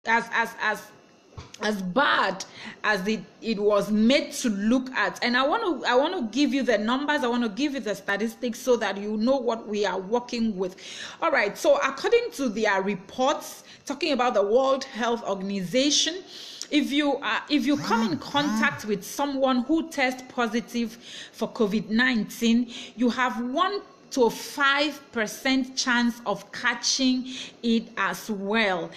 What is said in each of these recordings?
as bad as it was made to look at. And I want to give you the numbers, I want to give you the statistics so that you know what we are working with. All right, so according to their reports talking about the World Health Organization, if you come in contact with someone who tests positive for COVID-19, you have 1 to 5% chance of catching it as well.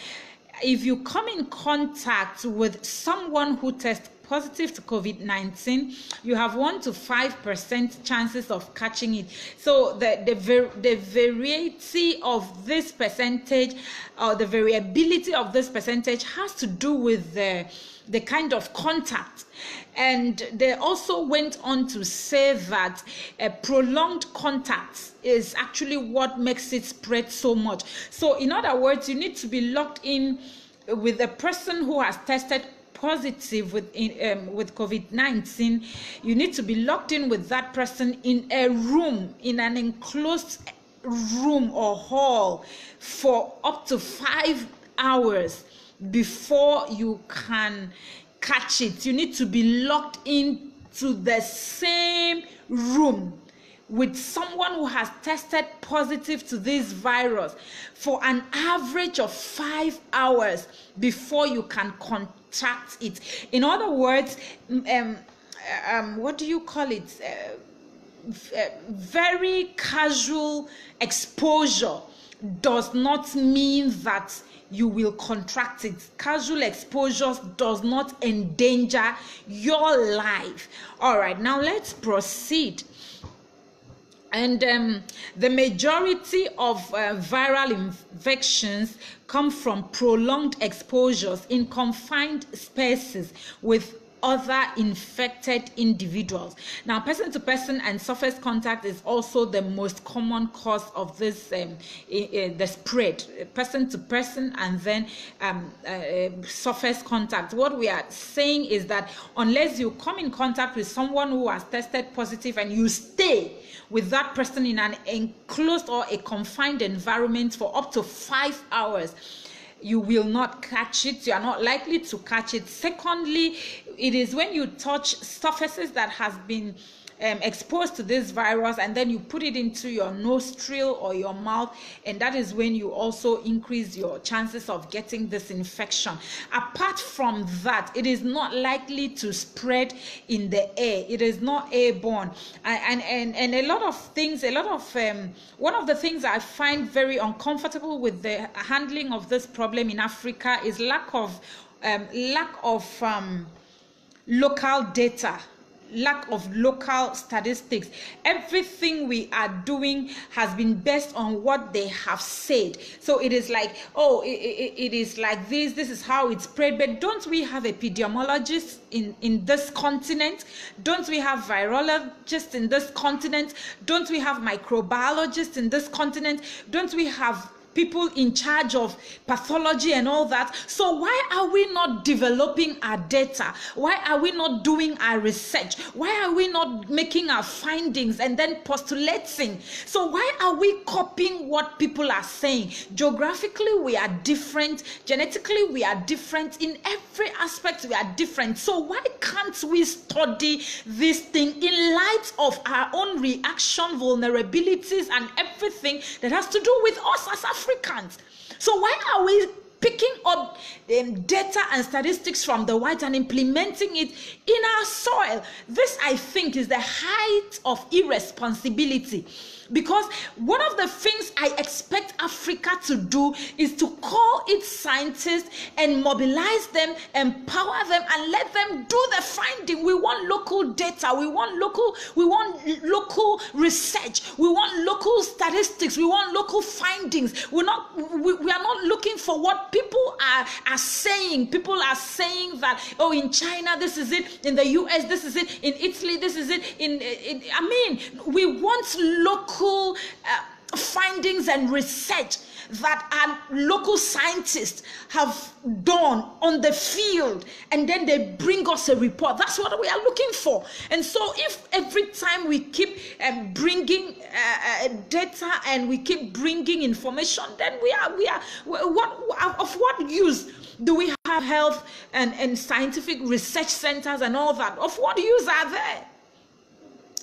If you come in contact with someone who tests positive to COVID-19, you have 1 to 5% chances of catching it. So the variety of this percentage, or the variability of this percentage, has to do with the kind of contact. And they also went on to say that prolonged contact is actually what makes it spread so much. So in other words, you need to be locked in with a person who has tested positive with COVID-19. You need to be locked in with that person in a room, in an enclosed room or hall, for up to 5 hours before you can catch it. You need to be locked into the same room with someone who has tested positive to this virus for an average of 5 hours before you can contract it. In other words, what do you call it? Very casual exposure does not mean that you will contract it. Casual exposure does not endanger your life. All right, now let's proceed. And the majority of viral infections come from prolonged exposures in confined spaces with other infected individuals. Now, person-to-person and surface contact is also the most common cause of this the spread. Person-to-person and then surface contact. What we are saying is that unless you come in contact with someone who has tested positive and you stay with that person in an enclosed or a confined environment for up to 5 hours, you will not catch it. You are not likely to catch it. Secondly, it is when you touch surfaces that has been exposed to this virus, and then you put it into your nostril or your mouth, and that is when you also increase your chances of getting this infection. Apart from that, it is not likely to spread in the air. It is not airborne, and a lot of things, one of the things I find very uncomfortable with the handling of this problem in Africa is lack of local data, lack of local statistics. Everything we are doing has been based on what they have said. So it is like, oh, it is like this is how it's spread. But don't we have epidemiologists in this continent? Don't we have virologists in this continent? Don't we have microbiologists in this continent? Don't we have people in charge of pathology and all that? So why are we not developing our data? Why are we not doing our research? Why are we not making our findings and then postulating? So why are we copying what people are saying? Geographically, we are different. Genetically, we are different. In every aspect, we are different. So why can't we study this thing in light of our own reaction, vulnerabilities, and everything that has to do with us as Africans? So why are we picking up data and statistics from the white and implementing it in our soil? This, I think, is the height of irresponsibility. Because one of the things I expect Africa to do is to call its scientists and mobilize them, empower them, and let them do the finding. We want local data. We want local research. We want local statistics. We want local findings. We are not looking for what people are saying. People are saying that, oh, in China this is it, in the US this is it, in Italy this is it. We want local findings and research that our local scientists have done on the field, and then they bring us a report. That's what we are looking for. And so if every time we keep bringing data and we keep bringing information, then we are what use? Do we have health and scientific research centers and all that? Of what use are they?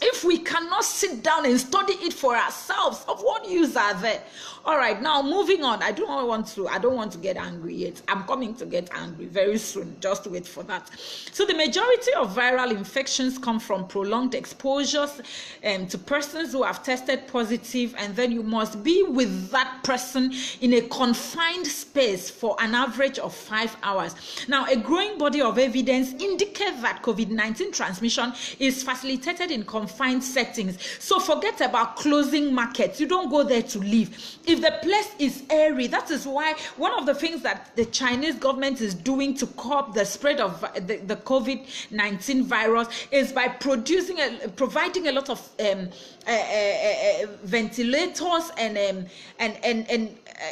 If we cannot sit down and study it for ourselves, of what use are they? All right, now moving on. I don't want to get angry yet. I'm coming to get angry very soon. Just wait for that. So the majority of viral infections come from prolonged exposures to persons who have tested positive, and then you must be with that person in a confined space for an average of 5 hours. Now, a growing body of evidence indicates that COVID-19 transmission is facilitated in confined settings. So forget about closing markets. You don't go there to live. If the place is airy, that is why one of the things that the Chinese government is doing to curb the spread of the COVID-19 virus is by providing a lot of ventilators and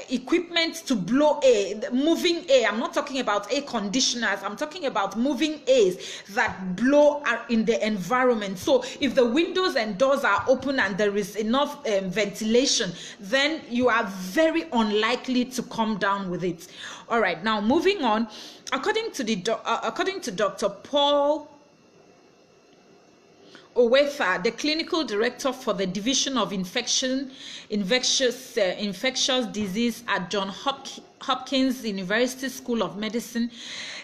equipment to blow air, moving air. I'm not talking about air conditioners. I'm talking about moving airs that blow in the environment. So if the windows and doors are open and there is enough ventilation, then you are very unlikely to come down with it. All right, now moving on. According to Dr. Paul Owetha, the clinical director for the Division of Infectious Disease at Johns Hopkins University School of Medicine,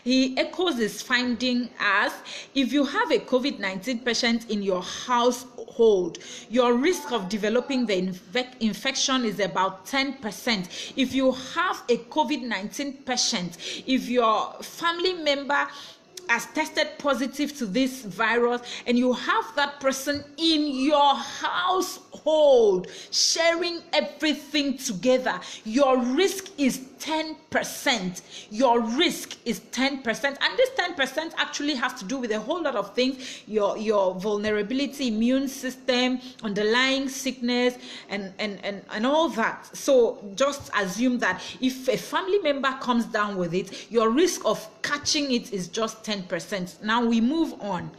he echoes his finding as, if you have a COVID-19 patient in your household, your risk of developing the infection is about 10%. If you have a COVID-19 patient, if your family member has tested positive to this virus and you have that person in your household sharing everything together, your risk is 10%. Your risk is 10%, and this 10% actually has to do with a whole lot of things: your vulnerability, immune system, underlying sickness, and all that. So just assume that if a family member comes down with it, your risk of catching it is just 10%. Now we move on.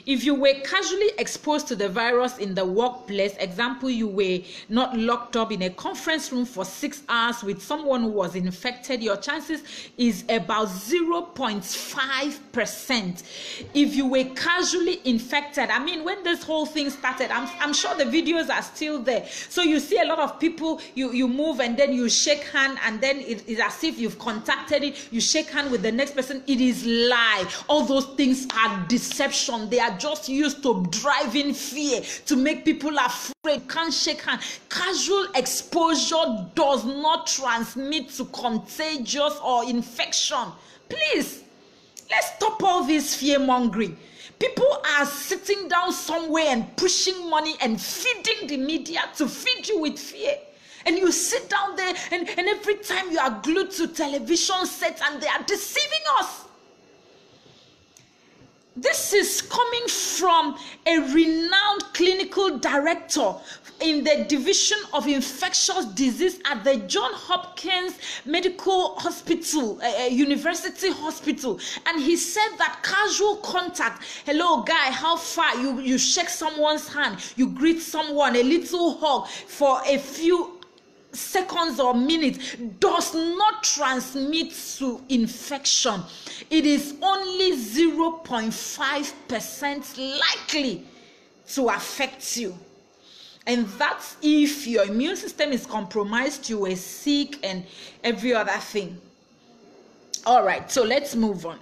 If you were casually exposed to the virus in the workplace, example, you were not locked up in a conference room for 6 hours with someone who was infected, your chances is about 0.5%. If you were casually infected, I mean, when this whole thing started, I'm sure the videos are still there. So you see a lot of people, you move and then you shake hand, and then it is as if you've contacted it. You shake hand with the next person. It is lie. All those things are deception. They are just used to drive in fear, to make people afraid. Can't shake hands. Casual exposure does not transmit to contagious or infection. Please, let's stop all this fear mongering. People are sitting down somewhere and pushing money and feeding the media to feed you with fear. And you sit down there and every time you are glued to television sets and they are deceiving us. This is coming from a renowned clinical director in the Division of Infectious Disease at the Johns Hopkins Medical Hospital, University Hospital. And he said that casual contact, hello guy, how far? You shake someone's hand, you greet someone, a little hug for a few seconds or minutes does not transmit to infection. It is only 0.5% likely to affect you. And that's if your immune system is compromised, you were sick, and every other thing. All right, so let's move on.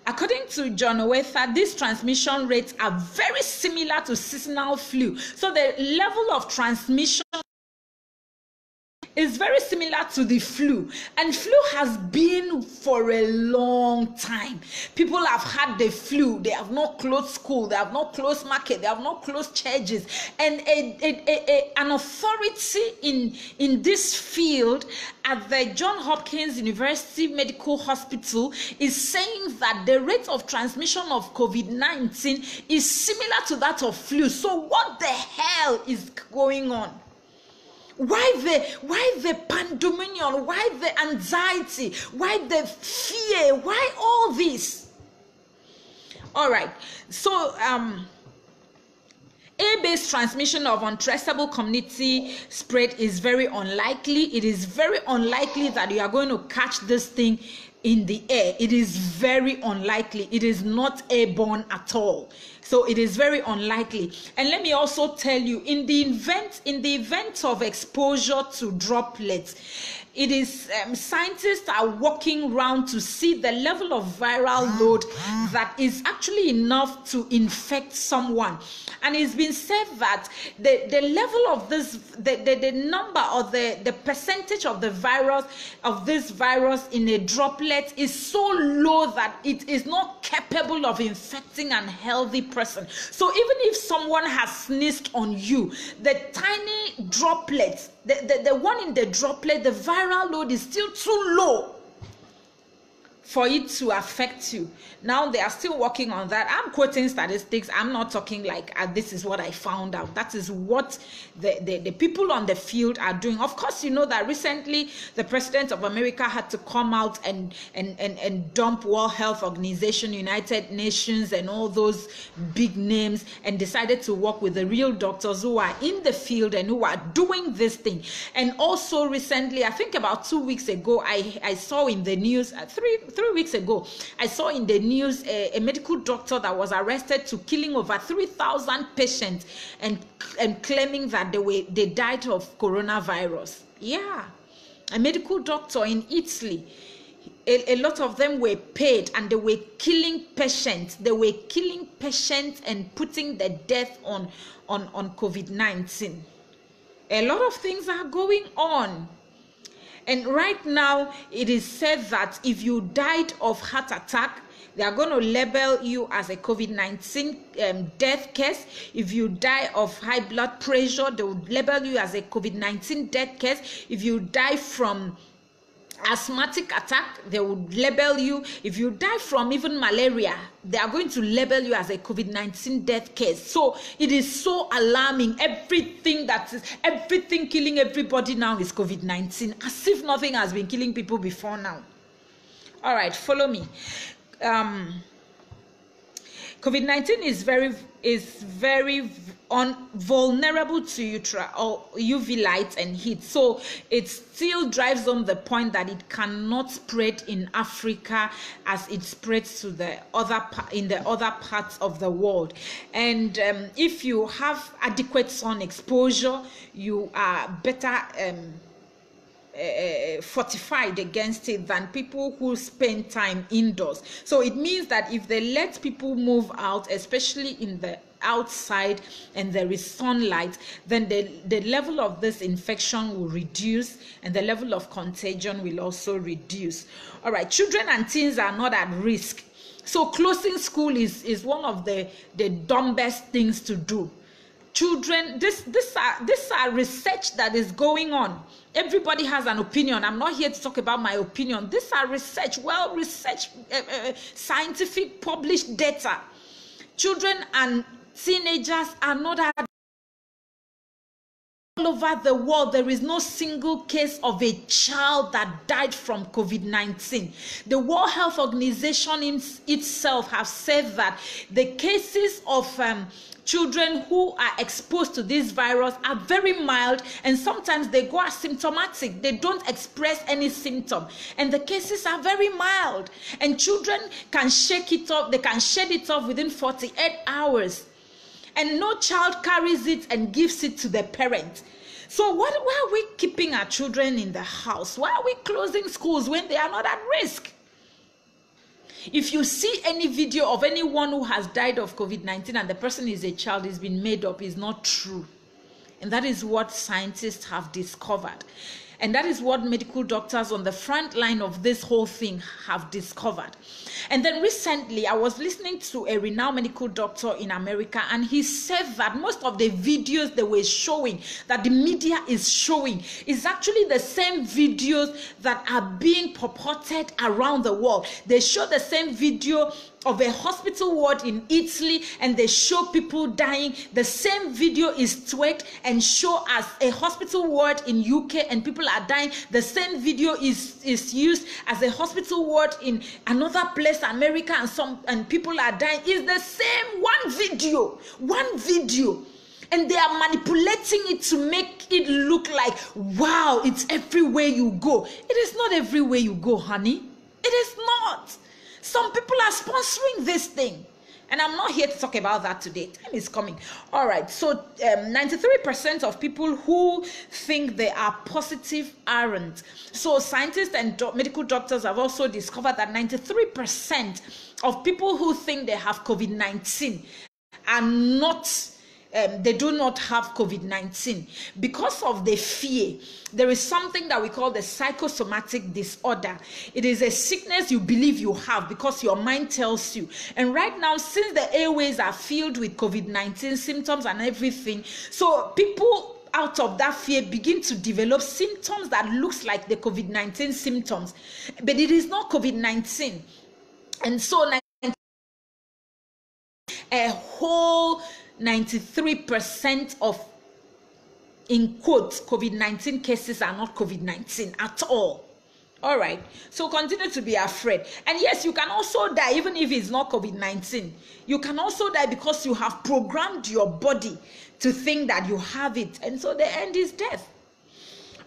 According to John Owetha, these transmission rates are very similar to seasonal flu. So the level of transmission is very similar to the flu, and flu has been for a long time. People have had the flu, they have not closed school, they have not closed market, they have not closed churches, and an authority in this field at the Johns Hopkins University Medical Hospital is saying that the rate of transmission of COVID-19 is similar to that of flu. So what the hell is going on? Why the pandemonium? Why the anxiety? Why the fear? Why all this? All right. So air-based transmission of untraceable community spread is very unlikely. It is very unlikely that you are going to catch this thing in the air. It is very unlikely. It is not airborne at all. So it is very unlikely. And let me also tell you, in the event of exposure to droplets, it is scientists are working around to see the level of viral load that is actually enough to infect someone. And it's been said that the level of this, the number or the percentage of the virus, of this virus in a droplet is so low that it is not capable of infecting an healthy person. So even if someone has sneezed on you, the tiny droplets, the one in the droplet, the viral load is still too low for it to affect you. Now they are still working on that. I'm quoting statistics. I'm not talking like this is what I found out. That is what the people on the field are doing. Of course, you know that recently the president of America had to come out and dump World Health Organization, United Nations, and all those big names, and decided to work with the real doctors who are in the field and who are doing this thing. And also recently, I think about 2 weeks ago, I saw in the news, three weeks ago, I saw in the news a medical doctor that was arrested to killing over 3,000 patients and claiming that they died of coronavirus. Yeah, a medical doctor in Italy. A lot of them were paid and they were killing patients. They were killing patients and putting the death on COVID-19. A lot of things are going on. And right now, it is said that if you died of heart attack, they are going to label you as a COVID-19 death case. If you die of high blood pressure, they will label you as a COVID-19 death case. If you die from asthmatic attack, they will label you. If you die from even malaria, they are going to label you as a COVID-19 death case. So it is so alarming. Everything killing everybody now is COVID-19, as if nothing has been killing people before now. All right, follow me. COVID-19 is very vulnerable to UV light and heat, so it still drives home the point that it cannot spread in Africa as it spreads to the other parts of the world. And if you have adequate sun exposure, you are better fortified against it than people who spend time indoors. So it means that if they let people move out, especially in the outside, and there is sunlight, then the level of this infection will reduce and the level of contagion will also reduce. All right, children and teens are not at risk. So closing school is one of the dumbest things to do. Children, this are research that is going on. Everybody has an opinion. I'm not here to talk about my opinion. These are research, well-researched, scientific, published data. Children and teenagers are not at all over the world. There is no single case of a child that died from COVID-19. The World Health Organization itself has said that the cases of children who are exposed to this virus are very mild, and sometimes they go asymptomatic. They don't express any symptom, and the cases are very mild, and children can shake it off. They can shed it off within 48 hours, and no child carries it and gives it to the parent. So why are we keeping our children in the house? Why are we closing schools when they are not at risk? If you see any video of anyone who has died of COVID-19 and the person is a child, it's been made up, is not true. And that is what scientists have discovered. And that is what medical doctors on the front line of this whole thing have discovered. And then recently, I was listening to a renowned medical doctor in America, and he said that most of the videos they were showing, that the media is showing, is actually the same videos that are being purported around the world. They show the same video of a hospital ward in Italy, and they show people dying. The same video is tweaked and show as a hospital ward in UK and people are dying. The same video is used as a hospital ward in another place, America, and people are dying. It's the same one video. and they are manipulating it to make it look like, wow, it's everywhere you go. It is not everywhere you go, honey. It is not. Some people are sponsoring this thing. And I'm not here to talk about that today. Time is coming. All right. So 93% of people who think they are positive aren't. So scientists and medical doctors have also discovered that 93% of people who think they have COVID-19 are not, they do not have COVID-19 because of the fear. There is something that we call the psychosomatic disorder. It is a sickness you believe you have because your mind tells you. And right now, since the airways are filled with COVID-19 symptoms and everything, so people out of that fear begin to develop symptoms that looks like the COVID-19 symptoms, but it is not COVID-19. And so a whole 93% of, in quotes, COVID-19 cases are not COVID-19 at all. All right. So continue to be afraid. And yes, you can also die even if it's not COVID-19. You can also die because you have programmed your body to think that you have it. And so the end is death.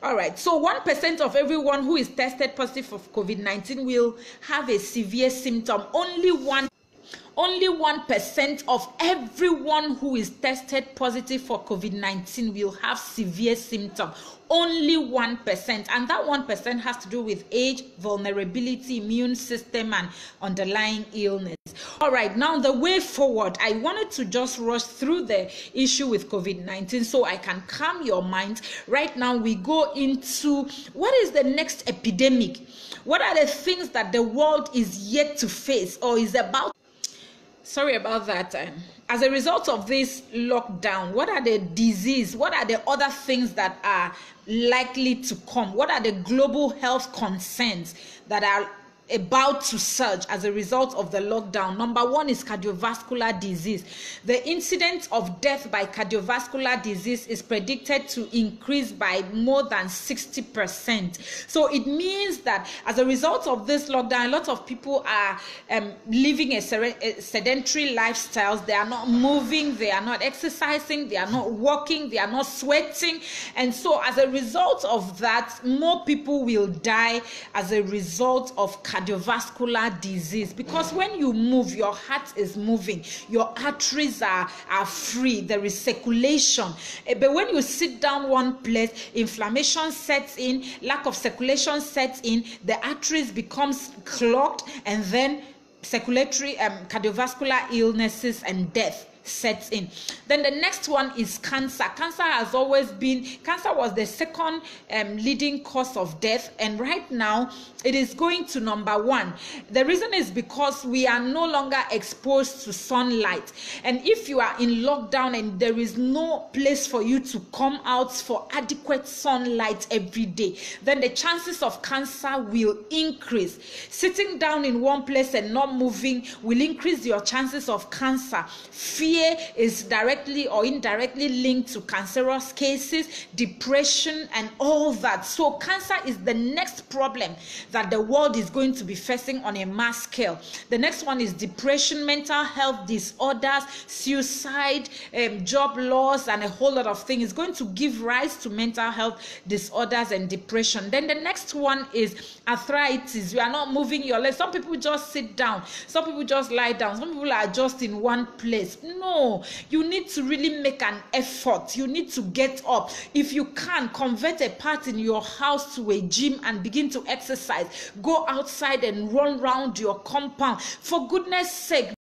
All right. So 1% of everyone who is tested positive for COVID-19 will have a severe symptom. Only 1% of everyone who is tested positive for COVID-19 will have severe symptoms. Only 1%. And that 1% has to do with age, vulnerability, immune system, and underlying illness. All right, now the way forward, I wanted to just rush through the issue with COVID-19 so I can calm your mind. Right now, we go into what is the next epidemic? What are the things that the world is yet to face or is about? Sorry about that. As a result of this lockdown, what are the disease? What are the other things that are likely to come? What are the global health concerns that are about to surge as a result of the lockdown? Number one is cardiovascular disease. The incidence of death by cardiovascular disease is predicted to increase by more than 60%. So it means that as a result of this lockdown, a lot of people are living a sedentary lifestyles. They are not moving, they are not exercising, they are not walking, they are not sweating. And so as a result of that, more people will die as a result of cardiovascular disease, because when you move, your heart is moving, your arteries are free, there is circulation. But when you sit down one place, inflammation sets in, lack of circulation sets in, the arteries becomes clogged, and then circulatory cardiovascular illnesses and death sets in. Then the next one is cancer. Cancer was the second leading cause of death, and right now it is going to number one. The reason is because we are no longer exposed to sunlight, and if you are in lockdown and there is no place for you to come out for adequate sunlight every day, then the chances of cancer will increase. Sitting down in one place and not moving will increase your chances of cancer. Fear is directly or indirectly linked to cancerous cases, depression, and all that. So cancer is the next problem that the world is going to be facing on a mass scale. The next one is depression, mental health disorders, suicide, job loss, and a whole lot of things. It's going to give rise to mental health disorders and depression. Then the next one is arthritis. You are not moving your legs. Some people just sit down. Some people just lie down. Some people are just in one place. No, you need to really make an effort. You need to get up. If you can, convert a part in your house to a gym and begin to exercise. Go outside and run around your compound. For goodness sake,